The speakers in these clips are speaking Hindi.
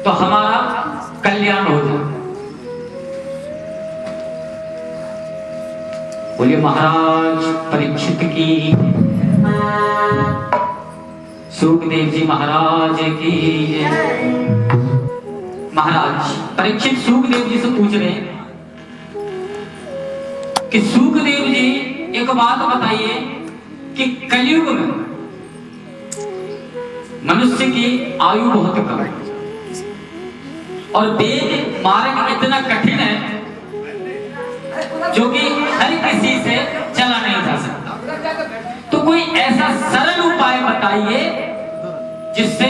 तो हमारा कल्याण हो जाए। बोलिए महाराज परीक्षित की, सुखदेव जी महाराज की। महाराज परीक्षित सुखदेव जी से पूछ रहे हैं कि सुखदेव जी एक बात बताइए कि कलयुग में मनुष्य की आयु बहुत कम है और वेद मार्ग इतना कठिन है जो कि हर किसी से चला नहीं जा सकता। तो कोई ऐसा सरल उपाय बताइए जिससे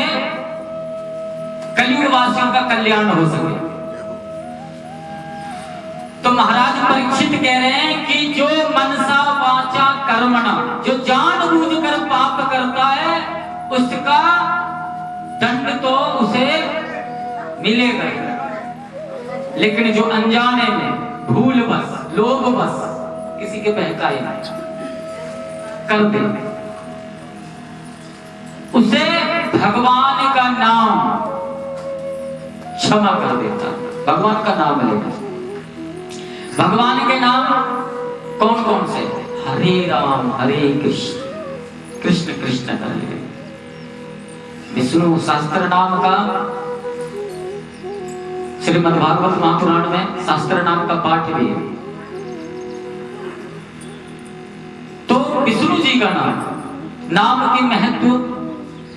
कलयुग वासियों का कल्याण हो सके। तो महाराज परीक्षित कह रहे हैं कि जो मनसा वाचा कर्मणा, जो जानबूझकर पाप करता है उसका दंड तो उसे मिलेगा, लेकिन जो अनजाने में भूल बस लोभ बस किसी के बहकाए कर दे उसे भगवान का नाम क्षमा कर देता। भगवान का नाम लेगा। भगवान के नाम कौन कौन से? हरे राम हरे कृष्ण कृष्ण कृष्ण हरे। विष्णु शास्त्र नाम का श्रीमद्भागवत महापुराण में शास्त्र नाम का पाठ भी है। तो विष्णु जी का नाम की महत्व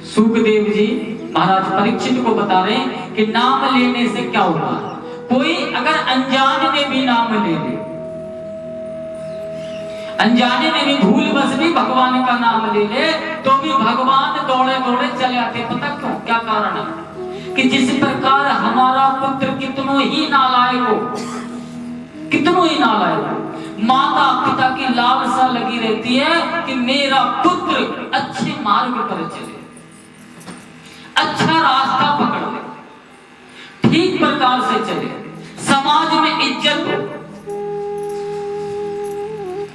सुखदेव जी महाराज परीक्षित को बता रहे हैं कि नाम लेने से क्या होगा। कोई अगर अनजाने में भी नाम ले ले, अनजाने में भी भूल बस भी भगवान का नाम ले ले तो भी भगवान दौड़े दौड़े चले आते। पता क्यों? क्या कारण है कि जिस प्रकार हमारा पुत्र कितनों ही नालायक हो, कितनों ही नालायक हो, माता पिता की लालसा लगी रहती है कि मेरा पुत्र अच्छे मार्ग पर चले, अच्छा रास्ता पकड़ ले, ठीक प्रकार से चले, समाज में इज्जत हो।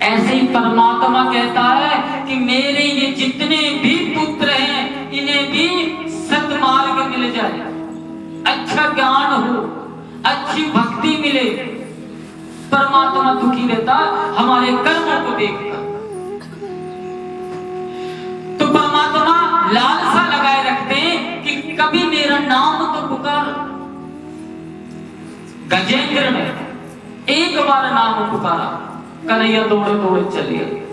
ऐसे ही परमात्मा कहता है कि मेरे ये जितने भी पुत्र हैं इन्हें भी सत्मार्ग मिल जाए, अच्छा ज्ञान हो, अच्छी भक्ति मिले। परमात्मा दुखी रहता हमारे कर्मों को देखकर। तो परमात्मा लालसा लगाए रखते हैं कि कभी मेरा नाम तो पुकार। गजेंद्र ने एक बार नाम पुकारा, कन्हैया दौड़े दौड़े चले।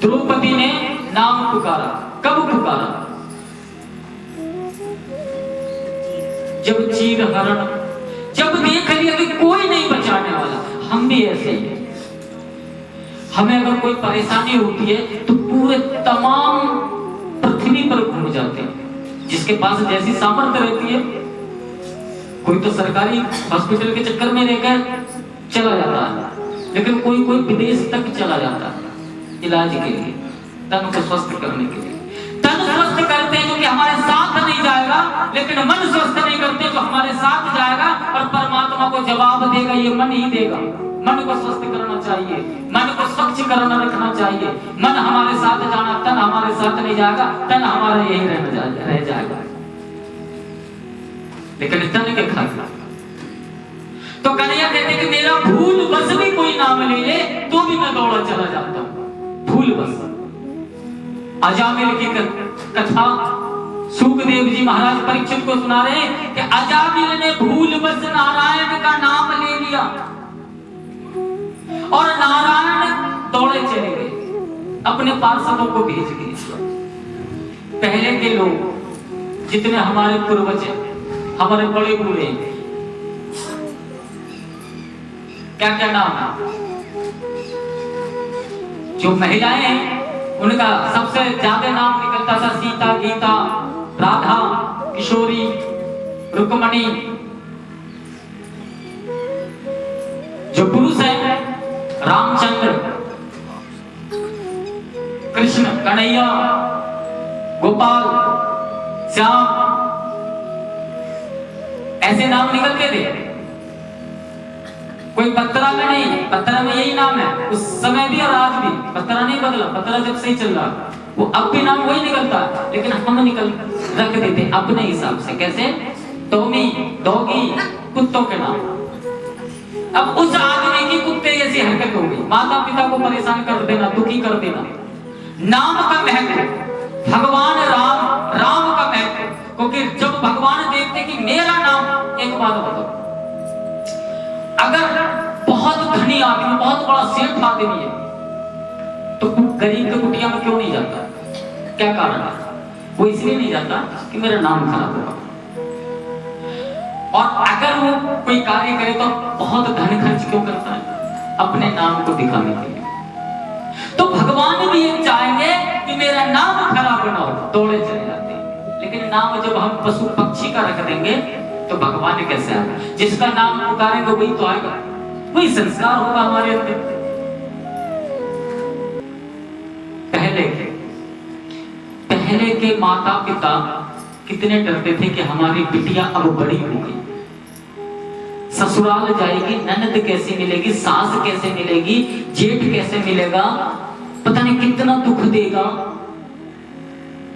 द्रौपदी ने नाम पुकारा। कब पुकारा? जब चीर हरण, जब देख लिया कि कोई नहीं बचाने वाला। हम भी ऐसे ही, हमें अगर कोई परेशानी होती है तो पूरे तमाम पृथ्वी पर घूम जाते हैं। जिसके पास जैसी सामर्थ्य रहती है, कोई तो सरकारी हॉस्पिटल के चक्कर में रहकर चला जाता है, लेकिन कोई कोई विदेश तक चला जाता है इलाज के लिए, तन को स्वस्थ करने के लिए। तन स्वस्थ करते हैं जो कि हमारे साथ नहीं जाएगा, लेकिन मन स्वस्थ नहीं करते जो हमारे साथ जाएगा और परमात्मा को जवाब देगा। ये मन ही देगा। मन को स्वस्थ करना चाहिए, मन को स्वच्छ करना रखना चाहिए। मन हमारे साथ जाना, तन हमारे साथ नहीं जाएगा, तन हमारे यही रह जाएगा। लेकिन तन के खाएगा। तो कन्हैया कहते कि मेरा भूल बस भी कोई नाम ले ले तो भी मैं दौड़ा चला जाता हूं। भूल बस। अजामिल की कथा सुखदेव जी महाराज परीक्षित को सुना रहे हैं कि अजामिल ने भूल बस नारायण का नाम ले लिया और नारायण दौड़े चले गए, अपने पार्षदों को भेज गए। पहले के लोग जितने हमारे पूर्वज, हमारे बड़े बूढ़े, क्या क्या नाम है, जो महिलाएं हैं उनका सबसे ज्यादा नाम निकलता था सीता, गीता, राधा, किशोरी, रुक्मणी। जो पुरुष है रामचंद्र, कृष्ण, कन्हैया, गोपाल, श्याम, ऐसे नाम निकलते थे। कोई पत्रा में नहीं, पत्रा में यही नाम है उस समय भी और आज भी। पत्रा नहीं बदला, पत्रा जब से ही चल रहा, वो अब भी नाम वही निकलता, लेकिन हम निकल रख देते अपने हिसाब से। कैसे? टॉमी, डॉगी, कुत्तों के नाम। अब उस आदमी की कुत्ते जैसी हरकत हो गई, माता पिता को परेशान कर देना, दुखी कर देना। नाम का महत्व, भगवान राम, राम का महत्व, क्योंकि जब भगवान देखते कि मेरा नाम, एक बात बताओ, अगर बहुत धनी आदमी, बहुत बड़ा सेठ आदमी है, तो गरीब के कुटिया में क्यों नहीं जाता? क्या कारण है? वो इसलिए नहीं जाता कि मेरा नाम खराब होगा। और अगर वो कोई कार्य करे तो बहुत धन खर्च क्यों करता है? अपने नाम को दिखाने के लिए। तो भगवान भी ये चाहेंगे कि मेरा नाम खराब ना हो, दौड़े चले जाते हैं। लेकिन नाम जब हम पशु पक्षी का रख देंगे तो भगवान कैसे आएगा? जिसका नाम पुकारेंगे वही तो आएगा, वही संस्कार होगा हमारे अंदर। पहले के माता पिता कितने डरते थे कि हमारी बिटिया अब बड़ी हो गई, ससुराल जाएगी, ननद कैसे मिलेगी, सास कैसे मिलेगी, जेठ कैसे मिलेगा, पता नहीं कितना दुख देगा।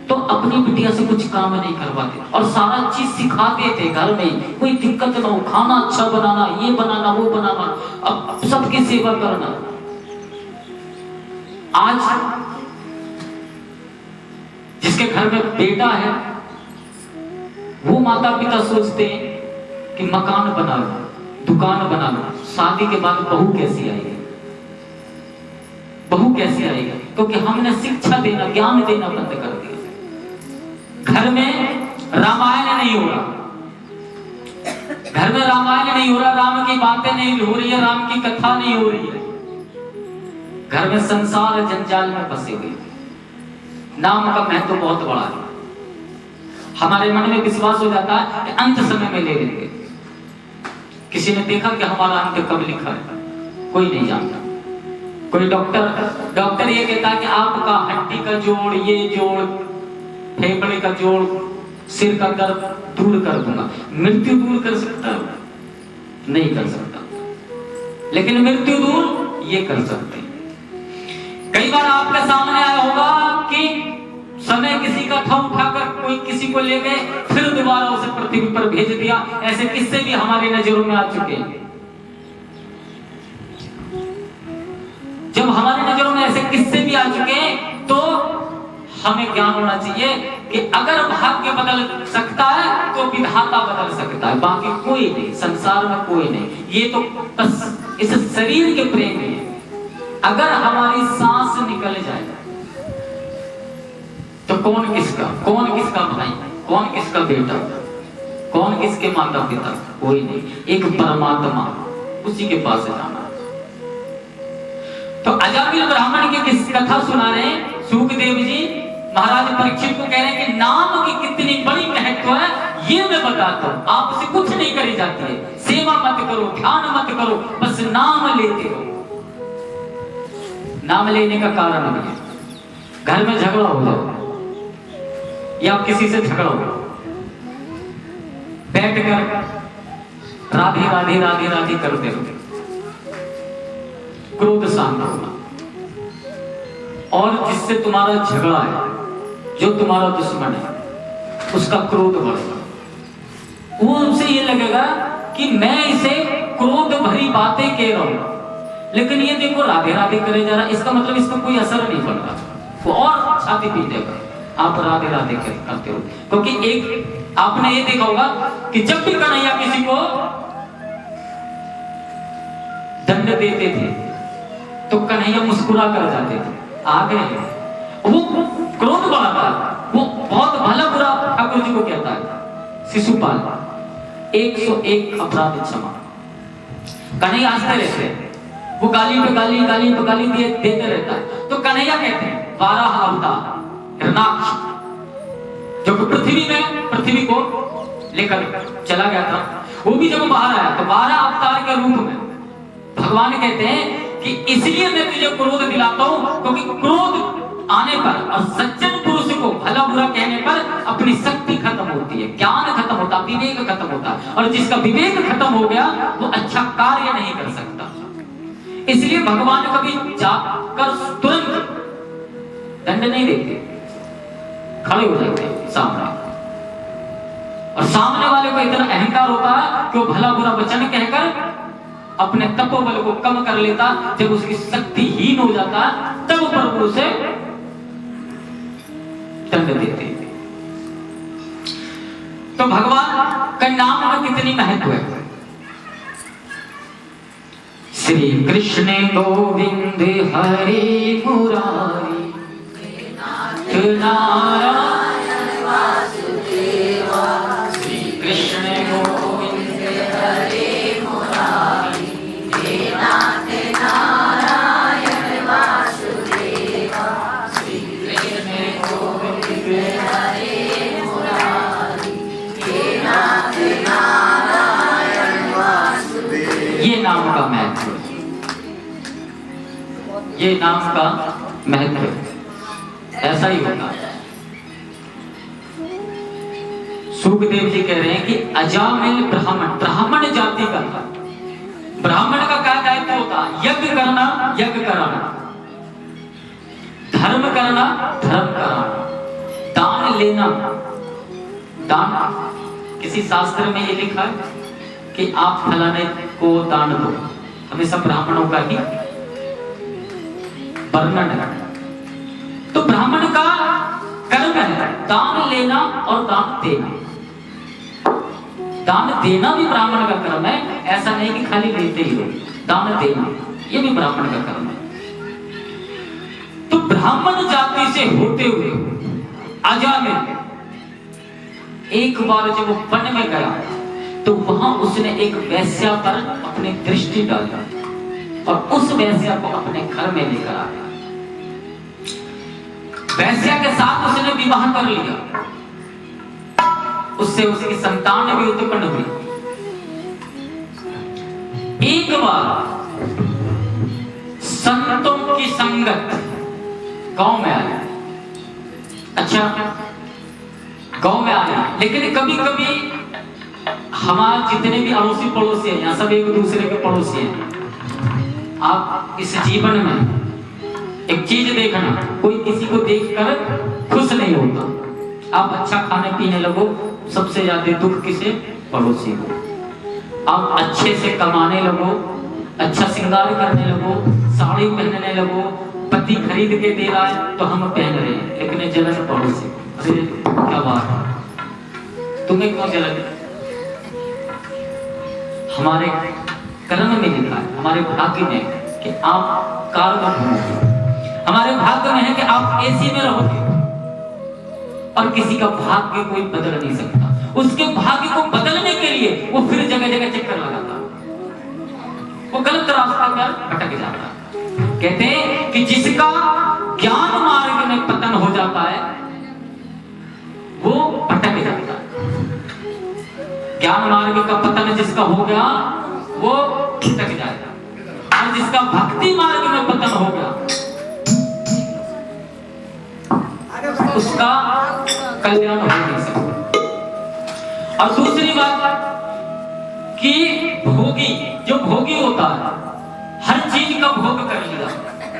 तो अपनी बिटिया से कुछ काम नहीं करवाते और सारा चीज सिखाते थे घर में, कोई दिक्कत ना हो, खाना अच्छा बनाना, ये बनाना, वो बनाना, अब सबकी सेवा करना। आज जिसके घर में बेटा है, वो माता पिता सोचते हैं कि मकान बना लो, दुकान बना लो, शादी के बाद बहू कैसी आएगी, बहू कैसे आएगी? क्योंकि हमने शिक्षा देना, ज्ञान देना बंद कर दिया। घर में रामायण नहीं हो रहा, घर में रामायण नहीं हो रहा, राम की बातें नहीं हो रही है, राम की कथा नहीं हो रही है। घर में संसार जंजाल में फंसे हुए। नाम का महत्व बहुत बड़ा है। हमारे मन में विश्वास हो जाता है कि अंत समय में ले लेंगे। किसी ने देखा कि हमारा अंत कब लिखा है? कोई नहीं जानता। कोई डॉक्टर ये कहता है कि आपका हड्डी का जोड़, ये जोड़, फेफड़े का जोड़, सिर का दर्द दूर कर दूंगा। मृत्यु दूर कर सकता है? नहीं कर सकता, लेकिन मृत्यु दूर ये कर सकते हैं। कई बार आपके सामने आया होगा कि समय किसी का था, उठाकर कोई किसी को ले गए, फिर दोबारा उसे पृथ्वी पर भेज दिया। ऐसे किस्से भी हमारी नजरों में आ चुके हैं। जब हमारी नजरों में ऐसे किस्से भी आ चुके हैं तो हमें ज्ञान होना चाहिए कि अगर भाग्य बदल सकता है तो विधाता बदल सकता है, बाकी कोई नहीं, संसार में कोई नहीं। ये तो बस इस शरीर के प्रेम है। अगर हमारी सांस निकल जाए तो कौन किसका भाई, कौन किसका बेटा, कौन किसके माता पिता? कोई नहीं, एक परमात्मा, उसी के पास जाना। तो अजामिल ब्राह्मण की किस कथा सुना रहे हैं सुखदेव जी, महाराज परीक्षित को कह रहे हैं कि नाम की कितनी बड़ी महत्व है ये मैं बताता हूं। आपसे कुछ नहीं करी जाती है, सेवा मत करो, ध्यान मत करो, बस नाम लेते रहो। नाम लेने का कारण भी है, घर में झगड़ा हो जाए या किसी से झगड़ा हो, बैठकर राधे राधे राधे राधे करते रहो, क्रोध शांत होगा। और जिससे तुम्हारा झगड़ा है, जो तुम्हारा दुश्मन है, उसका क्रोध बढ़ेगा। वो उनसे ये लगेगा कि मैं इसे क्रोध भरी बातें कह रहा हूं, लेकिन ये देखो राधे राधे करे जा रहा, इसका मतलब इसका कोई असर नहीं पड़ रहा। वो और छाती पीटेगा, आप राधे राधे करते हो। क्योंकि एक आपने ये देखा होगा कि जब भी कन्हैया किसी को दंड देते थे तो कन्हैया मुस्कुरा कर जाते थे, आ गए। वो क्रोध बढ़ाता, वो बहुत भला बुरा ठाकुर जी को कहता है, शिशुपाल 101 अपराध क्षमा। कन्हैया हंसते रहते, वो गाली पे गाली देते रहता है। तो कन्हैया कहते हैं 12 अवतार हिरणाक्ष, जो कि पृथ्वी को लेकर चला गया था, वो भी जब बाहर आया तो 12 अवतार के रूप में भगवान कहते हैं कि इसलिए मैं तुझे क्रोध दिलाता हूं, क्योंकि क्रोध आने पर और सज्जन पुरुष को भला बुरा कहने पर अपनी शक्ति खत्म होती है, ज्ञान खत्म होता, विवेक खत्म होता, और जिसका विवेक खत्म हो गया वो अच्छा कार्य नहीं कर सकता। इसलिए भगवान कभी जाकर तुरंत दंड नहीं देते, खड़े हो जाते हैं सामने। और सामने वाले को इतना अहंकार होता है कि वो भला बुरा वचन कहकर अपने तपोबल को कम कर लेता। जब उसकी शक्तिहीन हो जाता तब प्रभु उसे दंड देते। तो भगवान का नाम में कितनी महत्व है। श्री कृष्ण गोविंद हरि मुरारी नारायण वासुदेवा। श्री कृष्ण गोविंद हरि मुरारी नाथ नारायण वासुदेवा। श्री कृष्ण गोविंद हरि मुरारी नाथ नारायण वासुदेवा। ये नाम का महत्व, ये नाम का महत्व ऐसा ही होता है। सुखदेव जी कह रहे हैं कि अजामिल ब्राह्मण, ब्राह्मण जाति का था। ब्राह्मण का क्या दायित्व होता? यज्ञ करना, यज्ञ कराना, धर्म करना, धर्म कराना, दान लेना। दान किसी शास्त्र में ये लिखा है कि आप फलाने को दान दो, हमेशा ब्राह्मणों का ही वर्णन है। तो ब्राह्मण का कर्म है दान लेना और दान देना। दान देना भी ब्राह्मण का कर्म है, ऐसा नहीं कि खाली लेते ही हो। दान देना ये भी ब्राह्मण का कर्म है। तो ब्राह्मण जाति से होते हुए अजामिल एक बार जब वो वन में गया तो वहां उसने एक वेश्या पर अपनी दृष्टि डाली और उस वेश्या को अपने घर में लेकर आया। वेश्या के साथ उसने विवाह कर लिया, उससे उसकी संतान भी उत्पन्न हुई। एक बार संतों की संगत गांव में आया। अच्छा, गांव में आया, लेकिन कभी कभी हमारे जितने भी अड़ोसी पड़ोसी हैं, यहाँ सब एक दूसरे के पड़ोसी हैं। आप इस जीवन में एक चीज देखना, कोई किसी को देखकर खुश नहीं होता। आप अच्छा खाने पीने लगो, सबसे ज्यादा दुख किसे? पड़ोसी को। आप अच्छे से कमाने लगो, अच्छा श्रृंगार करने लगो, साड़ी पहनने लगो, पति खरीद के दे रहा है तो हम पहन रहे हैं, लेकिन जलन पड़ोसी। अरे क्या बात है, तुम्हें क्यों जलन? हमारे कर्म में लिखा है, हमारे भाग्य में कि आप कार में, हमारे भाग्य में है कि आप एसी में रहोगे। और किसी का भाग्य कोई बदल नहीं सकता। उसके भाग्य को बदलने के लिए वो फिर जगह जगह चक्कर लगाता, वो गलत रास्ता पर भटक जाता। कहते हैं कि जिसका ज्ञान मार्ग में पतन हो जाता है वो भटक जाता है। ज्ञान मार्ग का पतन जिसका हो गया वो भटक जाएगा, और जिसका भक्ति मार्ग में पतन हो गया उसका कल्याण हो नहीं सकता। और दूसरी बात कि भोगी, जो भोगी होता है हर चीज का भोग कर लिया,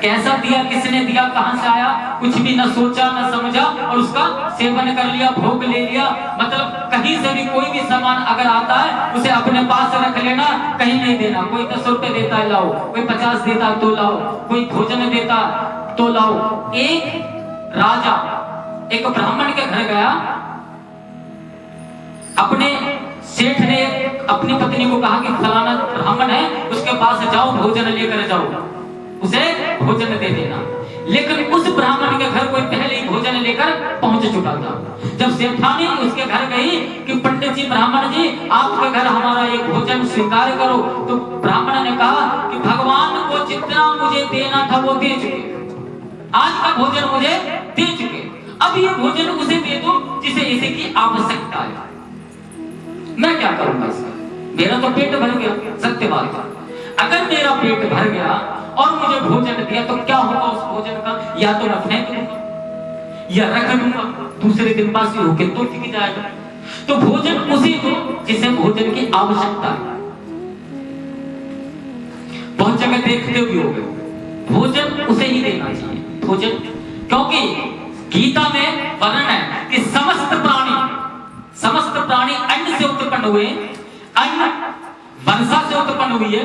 कैसा दिया, किसने दिया, कहां से आया, कुछ भी न सोचा न समझा और उसका सेवन कर लिया, भोग ले लिया। मतलब कहीं से भी कोई भी सामान अगर आता है उसे अपने पास रख लेना, कहीं नहीं देना। कोई 10 रुपए देता है लाओ, कोई 50 देता है तो लाओ, कोई भोजन देता तो लाओ। एक राजा एक ब्राह्मण के घर गया, अपने सेठ ने अपनी पत्नी को कहा कि फलाना ब्राह्मण है, उसके पास जाओ, भोजन लेकर जाओ, उसे भोजन दे देना। लेकिन उस ब्राह्मण के घर कोई पहले ही भोजन लेकर पहुंच चुका था। जब सेठानी उसके घर गई कि पंडित जी, ब्राह्मण जी, आपके घर हमारा एक भोजन स्वीकार करो, तो ब्राह्मण ने कहा कि भगवान को जितना मुझे देना था वो दे चुके, आज का भोजन मुझे दे चुके, अब ये भोजन उसे दे दो जिसे इसे की आवश्यकता है। मैं क्या करूंगा इसका? मेरा तो पेट भर गया, सत्य बात है। अगर मेरा पेट भर गया और मुझे भोजन दिया तो क्या होगा उस भोजन का? या तो मैं फेंक दूंगा या रख दूंगा, दूसरे दिन बासी होके तो टिक जाएगा। तो भोजन उसी को जिसे भोजन की आवश्यकता है। बहुत जगह देखते भी होंगे, भोजन उसे ही देना चाहिए भोजन, क्योंकि गीता में वर्णन है कि समस्त प्राणी अन्न से उत्पन्न हुए, अन्न वर्षा से उत्पन्न हुई है,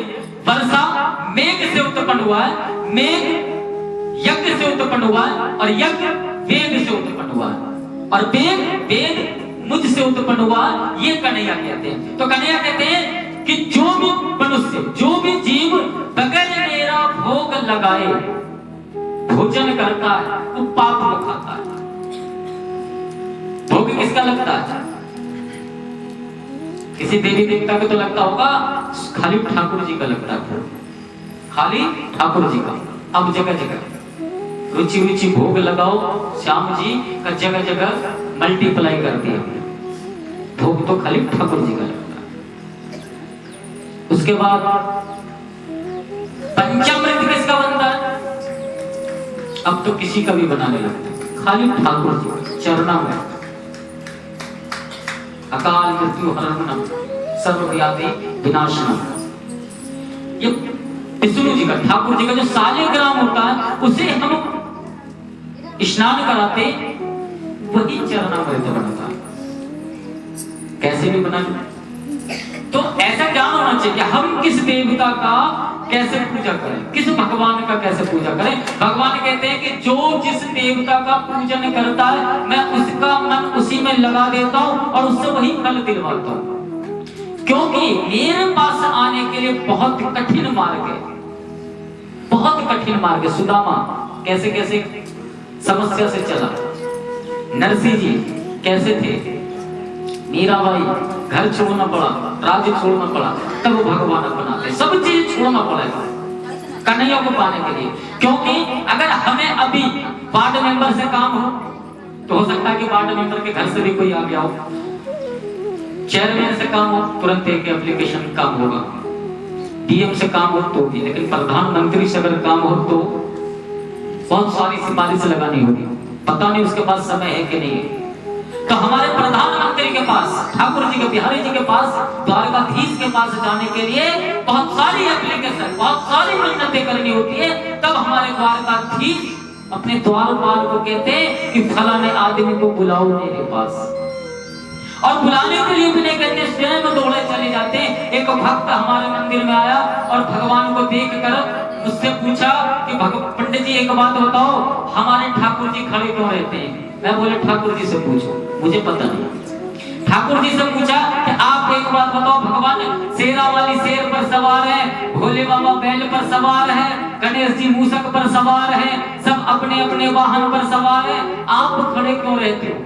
वर्षा मेघ से उत्पन्न हुआ है, मेघ यज्ञ से उत्पन्न हुआ है, और यज्ञ वेद से उत्पन्न हुआ है, और वेद मुझ से उत्पन्न हुआ। ये कन्हैया कहते हैं। तो कन्हैया कहते हैं कि जो भी मनुष्य, जो भी जीव बगैर मेरा भोग लगाए भोजन करता है वो पाप को खाता है। भोग किसका लगता है? किसी देवी देवता को तो लगता होगा, खाली ठाकुर जी का लगता है, खाली ठाकुर जी का। अब जगह जगह रुचि रुचि भोग लगाओ, श्याम जी का जगह जगह मल्टीप्लाई कर दिया। भोग तो खाली ठाकुर जी का लगता है। उसके बाद पंचामृत किसका बनता है? अब तो किसी का भी बनाने लगता है, खाली ठाकुर जी चरणा में। अकाल मृत्यु हरणम सर्वव्याधि विनाशनम, ये विष्णु जी का, ठाकुर जी का जो सालिग्राम होता है उसे हम स्नान कराते, वही चरणामृत बनता है। कैसे भी बना। तो ऐसा ज्ञान होना चाहिए हम किस देवता का कैसे पूजा करें, किस भगवान का कैसे पूजा करें। भगवान कहते हैं कि जो जिस देवता का पूजन करता है मैं उसका मन उसी में लगा देता हूं और उससे वही फल दिलवाता हूं, क्योंकि मेरे पास आने के लिए बहुत कठिन मार्ग है, बहुत कठिन मार्ग है। सुदामा कैसे कैसे समस्या से चला, नरसिंह जी कैसे थे, मीराबाई घर छोड़ना पड़ा, राज्य छोड़ना पड़ा, तब वो भगवान बनाते, सब चीज छोड़ना पड़ेगा कन्हैया को पाने के लिए। क्योंकि अगर हमें अभी वार्ड मेंबर से काम हो तो हो सकता है कि वार्ड मेंबर के घर से भी कोई आ गया हो, चेयरमैन से काम हो तुरंत एक एप्लीकेशन काम होगा, डीएम से काम हो तो भी, लेकिन प्रधानमंत्री से अगर काम हो तो बहुत सारी सिफारिश लगानी होगी, पता नहीं उसके पास समय है कि नहीं है। तो हमारे प्रधानमंत्री के पास, ठाकुर जी के, बिहारी जी के पास, द्वारकाधीश के पास जाने के लिए बहुत सारी एप्लीकेशन, बहुत सारी मिन्नतें करनी होती है। तब हमारे द्वारकाधीश अपने द्वारपाल को कहते हैं कि फलाने आदमी को बुलाओ मेरे पास, और बुलाने के लिए भी नहीं कहते, स्वयं दौड़े चले जाते हैं। एक भक्त हमारे मंदिर में आया और भगवान को देखकर मुझसे पूछा कि पंडित जी एक बात बताओ, हमारे ठाकुर जी खड़े क्यों रहते हैं? मैं बोले ठाकुर जी से पूछो, मुझे पता नहीं। ठाकुर जी से पूछा कि आप एक बात बताओ, भगवान शेरा वाली शेर पर सवार है, भोले बाबा बैल पर सवार है, गणेश जी मूषक पर सवार है, सब अपने अपने वाहन पर सवार है, आप खड़े क्यों रहते हो?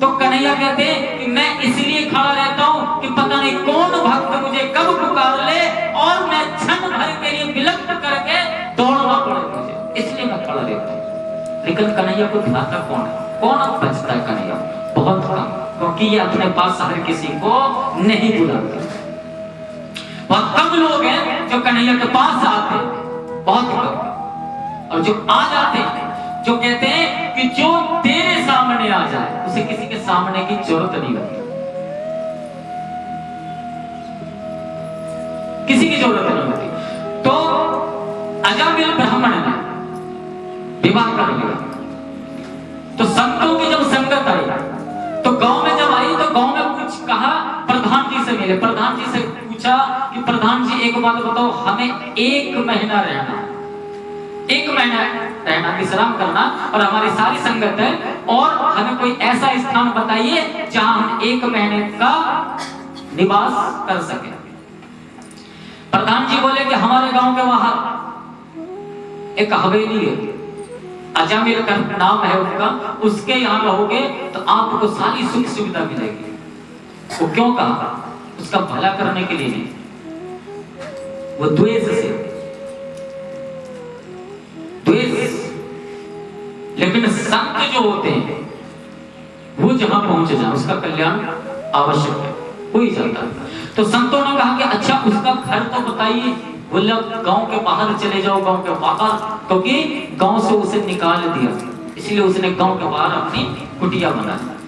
तो कन्हैया कहते हैं कि मैं इसलिए खड़ा रहता हूं कि पता नहीं कौन भक्त मुझे कब पुकार ले और मैं क्षण भर के लिए विलंब करके दौड़ना पड़े मुझे, इसलिए मैं खड़ा रहता हूं। लेकिन कन्हैया को ध्याता कौन है? कौन बचता है कन्हैया? बहुत कम, क्योंकि ये अपने पास हर किसी को नहीं बुलाते। बहुत कम लोग हैं जो कन्हैया के पास आते, बहुत कम। और जो आ जाते हैं, जो कहते हैं कि जो तेरे सामने आ जाए उसे किसी के सामने की जरूरत नहीं होती, किसी की जरूरत नहीं होती। तो अजामिल ब्राह्मण ने विवाह कर लिया, तो संतों की जब संगत आई तो गांव में जब आई तो गांव में कुछ कहा, प्रधान जी से मिले, प्रधान जी से पूछा कि प्रधान जी एक बात बताओ, हमें 1 महीना रहना, 1 महीना रहना, विश्राम करना, और हमारी सारी संगत है, और हमें कोई ऐसा स्थान बताइए जहां हम 1 महीने का निवास कर सके। प्रधान जी बोले कि हमारे गांव के बाहर एक हवेली है, अजामिल का नाम है उनका, उसके यहाँ रहोगे तो आपको सारी सुख सुविधा मिलेगी। वो क्यों कहा? उसका भला करने के लिए नहीं, वो द्वेष से, द्वेष। लेकिन संत जो होते हैं वो जहां पहुंच जाए उसका कल्याण आवश्यक है, हो ही जाता है। तो संतों ने कहा कि अच्छा उसका घर तो बताइए। बोला गांव के बाहर चले जाओ, गांव के बाहर, क्योंकि गांव से उसे निकाल दिया, इसलिए उसने गांव के बाहर अपनी कुटिया बनाई।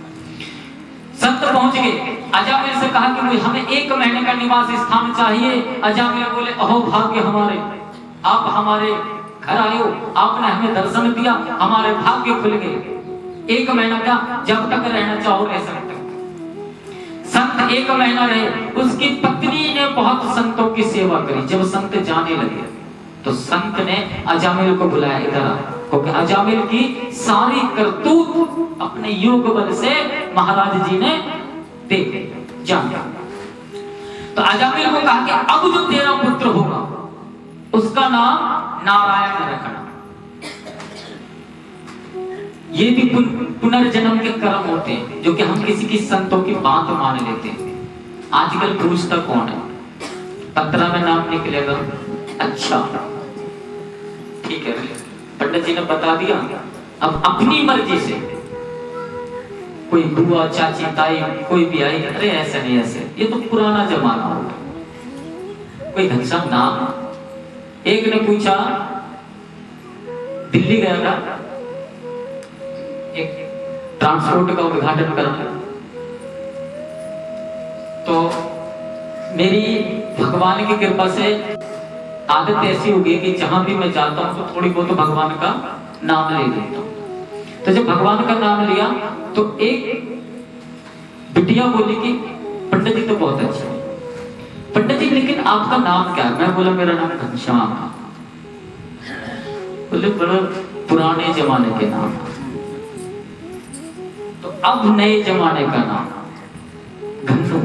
संत पहुंच गए, अजामिल से कहा कि हमें 1 महीने का निवास स्थान चाहिए। अजामिल बोले अहो भाग्य हमारे, आप हमारे घर आयो, आपने हमें दर्शन दिया, हमारे भाग्य खुल गए। 1 महीना क्या, जब तक रहना चाहो रह सकते। संत 1 महीना रहे, उसकी पत्नी ने बहुत संतों की सेवा करी। जब संत जाने लगे तो संत ने अजामिल को बुलाया, इधर क्योंकि अजामिल की सारी करतूत अपने योग बल से महाराज जी ने देखे जाना। तो अजामिल को कहा कि अब जो तेरा पुत्र होगा उसका नाम नारायण रखना। ये भी पुनर्जन्म के कर्म होते हैं जो कि हम किसी की संतों की बात मान लेते हैं। आजकल पूछता कौन है, पत्रा में नाम निकलेगा, अच्छा ठीक है, पंडित जी ने बता दिया। अब अपनी मर्जी से कोई बुआ चाची ताई कोई भी आई, अरे ऐसा नहीं ऐसे, ये तो पुराना जमाना होगा, कोई घनश्याम नाम। एक ने पूछा, दिल्ली गया था एक ट्रांसपोर्ट का उद्घाटन करने, तो मेरी भगवान की कृपा से आदत ऐसी हो गई कि जहां भी मैं जाता हूं तो थोड़ी बहुत तो भगवान का नाम ले लेता हूं। तो जब भगवान का नाम लिया तो एक बिटिया बोली कि पंडित जी तो बहुत अच्छे हैं, पंडित जी लेकिन आपका नाम क्या है? मैं बोला मेरा नाम घनश्याम। बोले बड़े पुराने जमाने के नाम, तो अब नए जमाने का नाम घनू।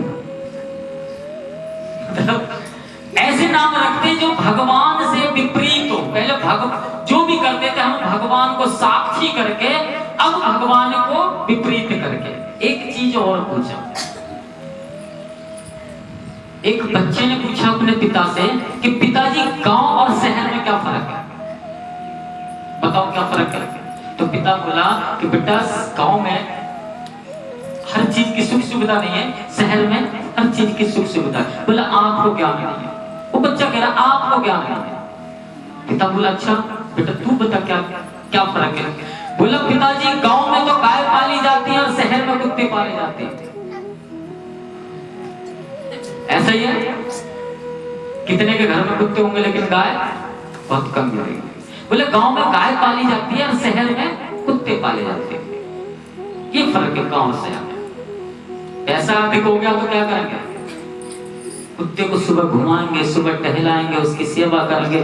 मतलब ऐसे नाम रखते जो भगवान से विपरीत हो। पहले जो भी करते थे हम भगवान को साक्षी करके, अब भगवान को विपरीत करके। एक चीज और पूछा, एक बच्चे ने पूछा अपने पिता से कि पिताजी गांव और शहर में क्या फर्क है, बताओ क्या फर्क है? तो पिता बोला कि बेटा गांव में हर चीज की सुख सुविधा नहीं है, शहर में हर चीज की सुख सुविधा है। बोला आपको क्या नहीं है? वो बच्चा कह रहा आपको क्या नहीं है? पिता बोला अच्छा बेटा तू बता क्या क्या फर्क है? बोला पिताजी गांव में तो गाय पाली जाती है और शहर में कुत्ते पाले जाते हैं। ऐसा ही है, कितने के घर में कुत्ते होंगे लेकिन गाय बहुत कम मिलेगी। बोले गांव में गाय पाली जाती है और शहर में कुत्ते पाले जाते हैं, ये फर्क है गांव से। पैसा अधिक हो गया तो क्या करेंगे? कुत्ते को सुबह घुमाएंगे, सुबह टहलाएंगे, उसकी सेवा करेंगे,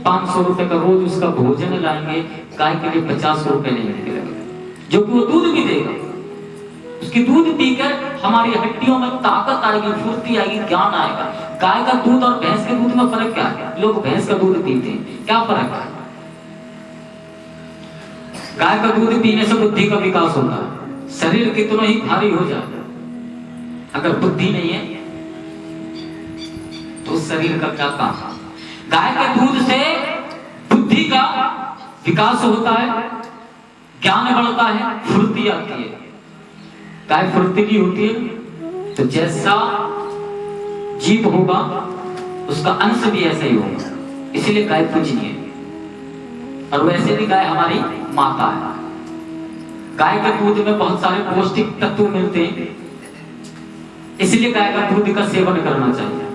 500 रुपए का रोज उसका भोजन लाएंगे। गाय के लिए 50 रुपए नहीं मिलेगा, जो कि वो दूध भी देगा। उसकी दूध पीकर हमारी हड्डियों में ताकत आएगी, फुर्ती आएगी, ज्ञान आएगा। गाय का दूध और भैंस के दूध में फर्क क्या है? लोग भैंस का दूध पीते हैं, क्या फर्क है? गाय का दूध पीने से बुद्धि का विकास होता है, शरीर कितना ही भारी हो जाए, अगर बुद्धि नहीं है तो शरीर का क्या काम? गाय के दूध से बुद्धि का विकास होता है, ज्ञान बढ़ता है, फुर्ती आती है। गाय फुर्तीली होती है तो जैसा जीव होगा उसका अंश भी ऐसा ही होगा, इसीलिए गाय पूजनीय है। और वैसे भी गाय हमारी माता है। गाय के दूध में बहुत सारे पौष्टिक तत्व मिलते हैं, इसलिए गाय का दूध का सेवन करना चाहिए।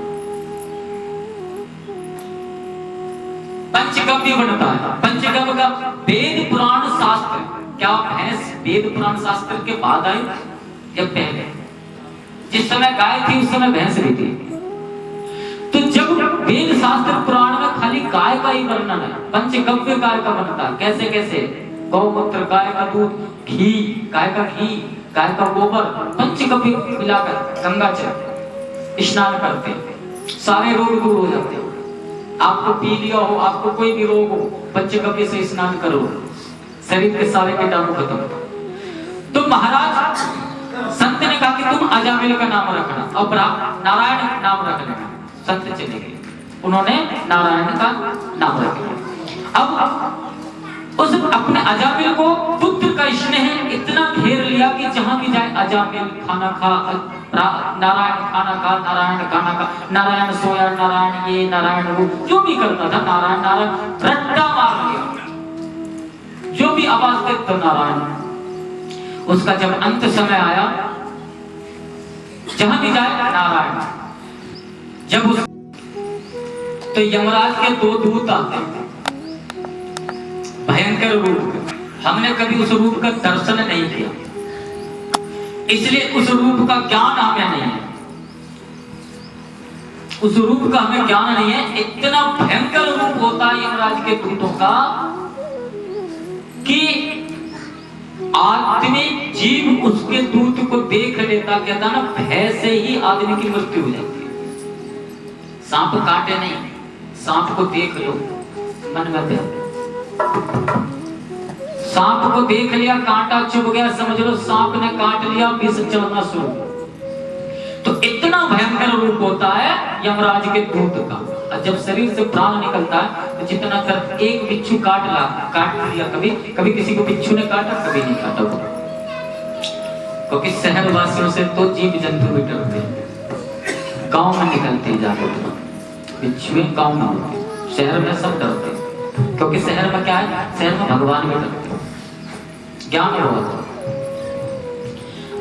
पंचगव्य बनता है, पंचगव्य का वेद पुराण शास्त्र, क्या भैंस वेद पुराण शास्त्र के बाद आई या पहले? जिस समय गाय थी उस समय भैंस भी थी। तो जब वेद शास्त्र पुराण में खाली गाय का ही वर्णन है, पंचगव्य गाय का बनता है। कैसे कैसे? गौमूत्र, गाय का दूध, घी, गाय का घी, गाय का गोबर, पंचगव्य मिलाकर गंगा जल स्नान करते हैं, सारे रोग दूर हो जाते हैं। आपको पी लिया हो, आपको कोई भी रोग हो, पंचगव्य से स्नान करो, शरीर के सारे कीटाणु खत्म। तो महाराज संत ने कहा कि तुम अजामिल का नाम रखना और नारायण नाम रखना। संत चले गए, उन्होंने नारायण का नाम रखा। अब उस अपने अजामिल को पुत्र का स्नेह इतना घेर लिया कि जहां भी जाए अजामिल खाना खा, नारायण खाना खा, नारायण खाना खा, नारायण सोया, नारायण ये, नारायण वो, जो भी करता था नारायण नारायण, रट्टा मार लिया, जो भी आवाज दे तो नारायण। उसका जब अंत समय आया, जहां भी जाए नारायण। जब उस तो यमराज के 2 दूत आते हैं, भयंकर रूप, हमने कभी उस रूप का दर्शन नहीं किया, इसलिए उस रूप का ज्ञान हमें नहीं है, उस रूप का हमें ज्ञान नहीं है। इतना भयंकर रूप होता है यमराज के दूतों का कि आदमी जीव उसके दूत को देख लेता, कहता ना भय से ही आदमी की मृत्यु हो जाती है। सांप काटे नहीं, सांप को देख लो मन में भय, सांप को देख लिया कांटा चुभ गया, समझ लो सांप ने काट लिया, विष चलना शुरू। तो इतना भयंकर रूप होता है यमराज के दूत का। और जब शरीर से प्राण निकलता है तो जितना दर्द, एक बिच्छू काट लिया, कभी किसी को बिच्छू ने काटा, कभी नहीं काटा वो, क्योंकि शहर वासियों से तो जीव जंतु भी डरते हैं, गांव में निकलते जाते बिच्छुए गांव में होते, शहर में सब डरते, क्योंकि शहर में क्या है, शहर में भगवान भी डरते, ज्ञान होता।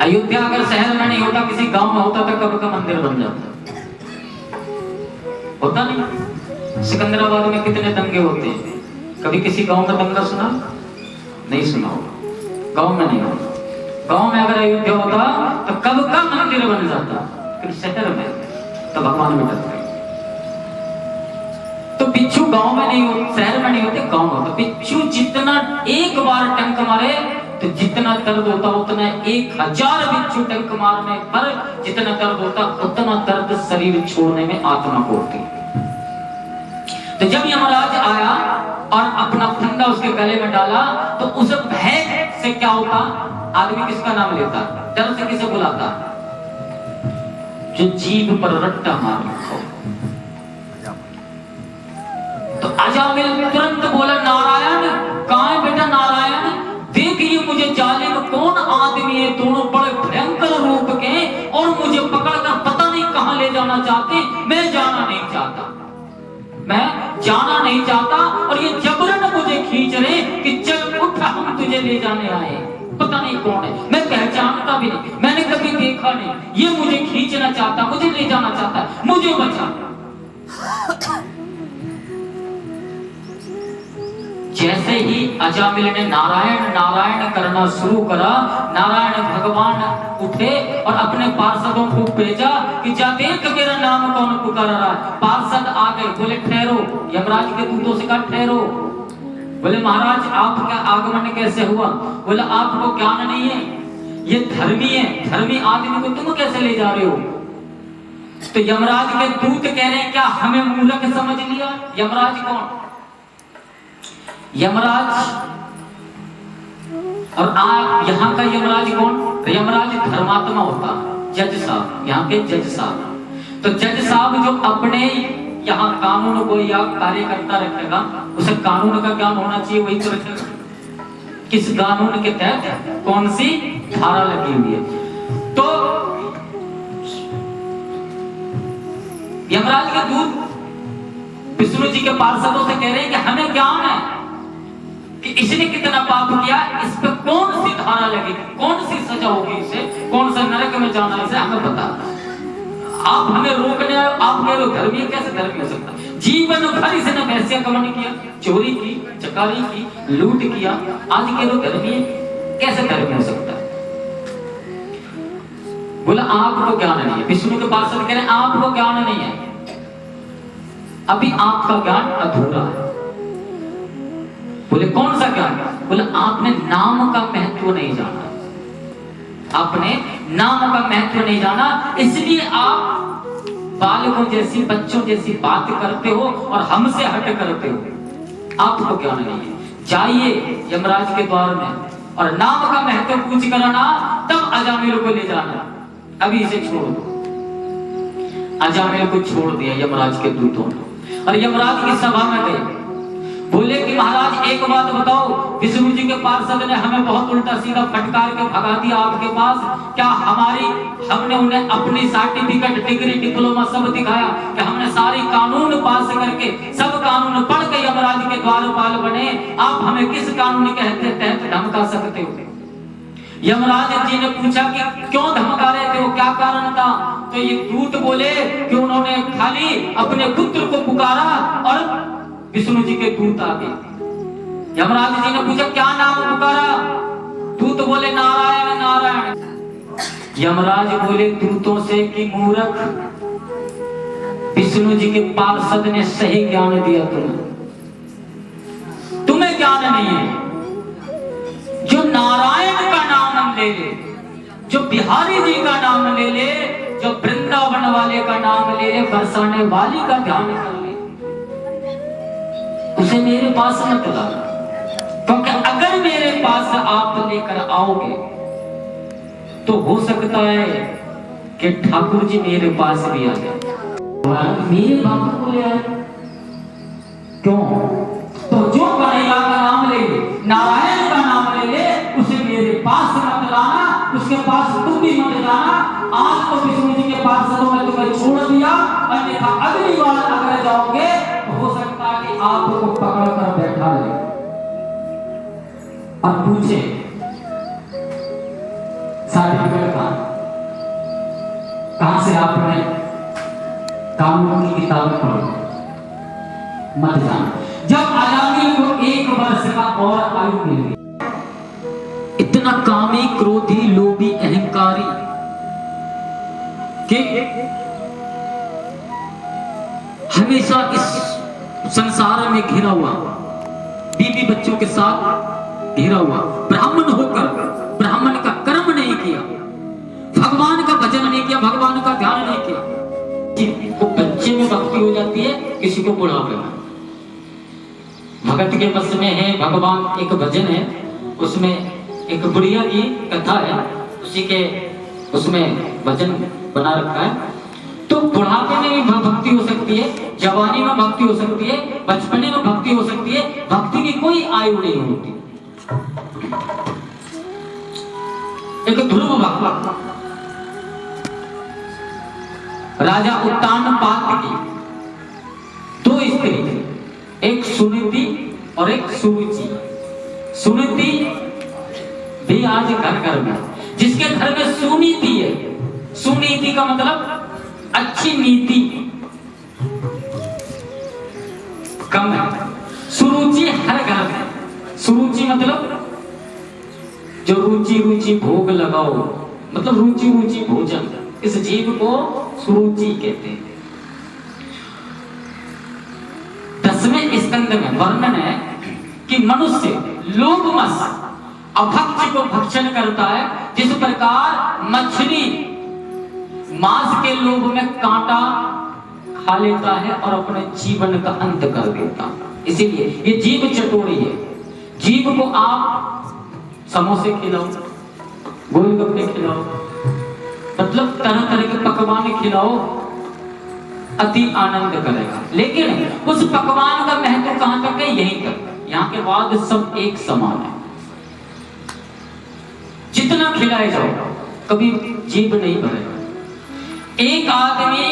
अयोध्या अगर शहर में नहीं होता, किसी गांव में होता तो कब का मंदिर बन जाता, होता नहीं। सिकंदराबाद में कितने दंगे होते हैं, कभी किसी गांव में दंगा सुना? नहीं सुना होगा, गांव में नहीं होता। गांव में अगर अयोध्या होता तो कब का मंदिर बन जाता, फिर शहर में तो भगवान में डरते। तो बिच्छू गांव में नहीं होते, शहर में नहीं होते, गांव में होते। बिच्छू जितना एक बार टंक मारे तो जितना दर्द होता उतना 1000 बिच्छू टंक मारने पर जितना दर्द होता उतना दर्द शरीर छोड़ने में आत्मा को होती। तो जब यमराज आया और अपना फंदा उसके गले में डाला तो उस भय से क्या होता, आदमी किसका नाम लेता, डर से किसे बुलाता, जो जीभ पर रट्टा मार रखा। तो अजामिल तुरंत बोला, नारायण कहाँ है बेटा, नारायण देखिए मुझे जालिम कौन आदमी है, दोनों बड़े भयंकर रूप के और मुझे पकड़कर पता नहीं कहां ले जाना चाहते। मैं जाना नहीं चाहता, मैं जाना नहीं चाहता और ये जबरन मुझे खींच रहे कि चल उठ हम तुझे ले जाने आए। पता नहीं कौन है, मैं पहचानता भी नहीं, मैंने कभी देखा नहीं, ये मुझे खींचना चाहता, मुझे ले जाना चाहता, मुझे बचा। जैसे ही अजामिल ने नारायण नारायण करना शुरू करा, नारायण भगवान उठे और अपने पार्षदों को भेजा कि जा देख मेरा नाम कौन पुकार रहा है। पार्षद आ गए, बोले ठहरो, यमराज के दूतों से कहा ठहरो। बोले महाराज आपका आगमन कैसे हुआ? बोले आपको ज्ञान नहीं है, ये धर्मी है, धर्मी आदमी को तुम कैसे ले जा रहे हो? तो यमराज के दूत कह रहे हैं क्या हमें मूर्ख समझ लिया? यमराज कौन? यमराज और आप यहाँ का यमराज कौन? तो यमराज धर्मात्मा होता, जज साहब, यहाँ के जज साहब। तो जज साहब जो अपने यहाँ कानून को या कार्यकर्ता रखेगा, उसे कानून का ज्ञान होना चाहिए, वही तो रखेगा किस कानून के तहत कौन सी धारा लगी हुई है। तो यमराज के दूत विष्णु जी के पार्षदों से कह रहे हैं कि हमें ज्ञान है कि इसने कितना पाप किया, इस पे कौन सी धारा लगेगी, कौन सी सजा होगी, इसे कौन सा नरक में जाना, इसे हमें पता। आप हमें रोकने आए, आप कह रहे हो धर्मी, कैसे धर्मी हो सकता? जीवन भर इसने वैश्यकमन किया, चोरी की, चकारी की, लूट किया, आज कह रहे हो धर्मी, कैसे धर्मी हो सकता? बोला आपको ज्ञान नहीं है। विष्णु के पार्षद कह रहे हैं आपको ज्ञान नहीं है, अभी आपका ज्ञान अधूरा है। बोले कौन सा ज्ञान? बोले आपने नाम का महत्व नहीं जाना, आपने नाम का महत्व नहीं जाना, इसलिए आप बालकों जैसी, बच्चों जैसी बात करते हो और हमसे हट करते हो, आपको ज्ञान नहीं है। जाइए यमराज के द्वार में और नाम का महत्व पूछ कराना, तब अजामिल को ले जाना, अभी इसे छोड़ दो। अजामिल को छोड़ दिया यमराज के दूतों ने और यमराज की सभा में गए। बोले कि महाराज एक बात बताओ, विष्णु जी के पार्षद ने हमें बहुत उल्टा सीधा फटकार के भगा दिया आपके पास, क्या हमने उन्हें अपनी सर्टिफिकेट, डिग्री, डिप्लोमा सब दिखाया कि हमने सारी कानून पास करके, सब कानून पढ़ के यमराज के द्वारपाल बने, आप हमें किस कानून के तहत धमका सकते हो? यमराज जी ने पूछा कि क्यों धमका रहे थे, वो क्या कारण था? तो ये दूत बोले कि उन्होंने खाली अपने पुत्र को पुकारा और विष्णु जी के दूत आ गए। यमराज जी ने पूछा क्या नाम पुकारा? दूत बोले नारायण नारायण। यमराज बोले दूतों से कि मूर्ख, विष्णु जी के पार्षद ने सही ज्ञान दिया तुम्हें ज्ञान नहीं है। जो नारायण का नाम ले ले, जो बिहारी जी का नाम ले ले, जो वृंदावन वाले का नाम ले ले, बरसाने वाली का ध्यान कर ले, उसे मेरे पास मत लाना। क्योंकि अगर मेरे पास आप लेकर आओगे तो हो सकता है कि ठाकुर जी मेरे पास भी आ जाए, मेरे भक्त को ले आए। क्यों? तो जो कन्हैया का नाम ले ले, नारायण का नाम ले ले, उसे मेरे पास मत लाना, उसके पास तुम भी मत जाना। आज तो विष्णु जी के पार्षदों में तुम्हें छोड़ दिया, अन्यथा अगली बार अगर जाओगे तो हो सकता है कि आपको पकड़ कर बैठा ले और पूछे सर्टिफिकेट कहां से आपने कानून की किताब पढ़ो, मत जाना। जब आजादी को 1 वर्ष का और आयु मिल गई, इतना कामी क्रोधी लोभी अहंकारी कि हमेशा इस संसार में घिरा हुआ, बीवी बच्चों के साथ घिरा हुआ, ब्राह्मण होकर ब्राह्मण का कर्म नहीं किया, भगवान का भजन नहीं किया, भगवान का ध्यान नहीं किया। किसी को बच्चे में भक्ति हो जाती है, किसी को बुढ़ापे में। भगत के बस में है भगवान, एक भजन है, उसमें एक बुढ़िया की कथा है, उसी के उसमें भजन बना रखा है। तो बुढ़ापे में भी भक्ति हो सकती है, जवानी में भक्ति हो सकती है, बचपने में भक्ति हो सकती है। भक्ति की कोई आयु नहीं होती। एक ध्रुव भक्त राजा उत्तानपाद की 2 स्त्री थी, एक सुनीति और एक सुरुचि। सुनीति भी आज घर घर में, जिसके घर में सुनीति है, सुनीति का मतलब अच्छी नीति कम है, सुरुचि हर घर में। सुरुचि मतलब जो रुचि रुचि भोग लगाओ, मतलब रुचि रुचि भोजन, इस जीव को सुरुचि कहते हैं। 10वें स्कंद में वर्णन है कि मनुष्य लोभवश अभक्ष्य को भक्षण करता है, जिस प्रकार मछली मांस के लोभ में कांटा खा लेता है और अपने जीवन का अंत कर देता है। इसीलिए ये जीव चटोरी है। जीव को आप समोसे खिलाओ, गोलगप्पे खिलाओ, मतलब तरह तरह के पकवान खिलाओ, अति आनंद करेगा। लेकिन उस पकवान का महत्व कहां तक है? यहीं तक। यहाँ के बाद सब एक समान है। जितना खिलाए जाओ कभी जीभ नहीं भरेगा। एक आदमी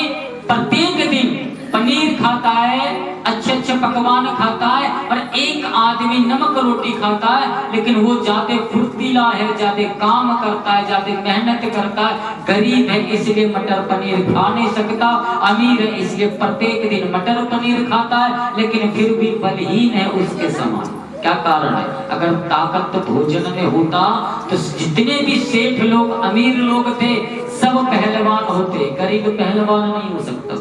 प्रत्येक दिन पनीर खाता है, अच्छे अच्छे पकवान खाता है, और एक आदमी नमक रोटी खाता है, लेकिन वो ज्यादा फुर्तीला है, ज्यादा काम करता है, ज्यादा मेहनत करता है। गरीब है इसलिए मटर पनीर खा नहीं सकता, अमीर है इसलिए प्रत्येक दिन मटर पनीर खाता है, लेकिन फिर भी बलहीन है उसके समान। क्या कारण है? अगर ताकत भोजन में होता तो जितने भी सेठ लोग, अमीर लोग थे, सब पहलवान होते, गरीब पहलवान नहीं हो सकता।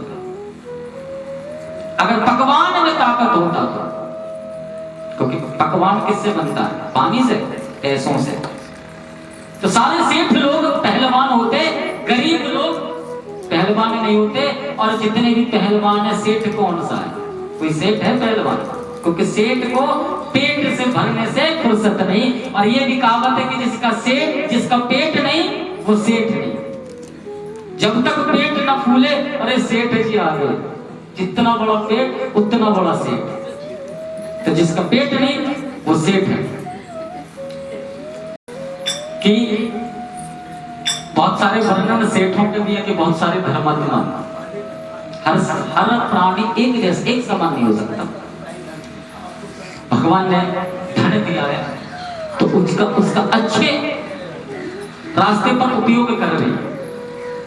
अगर पकवान में ताकत होता तो, क्योंकि पकवान किससे बनता है? पानी से, पैसों से। तो सारे सेठ लोग पहलवान होते, गरीब लोग पहलवान नहीं होते। और जितने भी पहलवान है, सेठ कौन सा है? कोई सेठ है पहलवान? क्योंकि सेठ को पेट से भरने से फुर्सत नहीं। और ये भी कहावत है कि जिसका पेट नहीं वो सेठ नहीं। जब तक पेट न फूले, अरे सेठ जी आ गए, जितना बड़ा पेट उतना बड़ा सेठ। तो जिसका पेट नहीं वो सेठ है। कि बहुत सारे वर्णन सेठों के भी है कि बहुत सारे धर्मात्मा, हर प्राणी एक जैसा, एक समान नहीं हो सकता। भगवान ने धन दिया है तो उसका अच्छे रास्ते पर उपयोग कर रही है।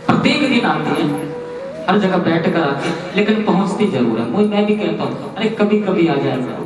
प्रत्येक दिन आती है, हर जगह बैठ कर आती है, लेकिन पहुंचती जरूर है। मैं भी कहता हूँ, अरे कभी कभी आ जाएगा।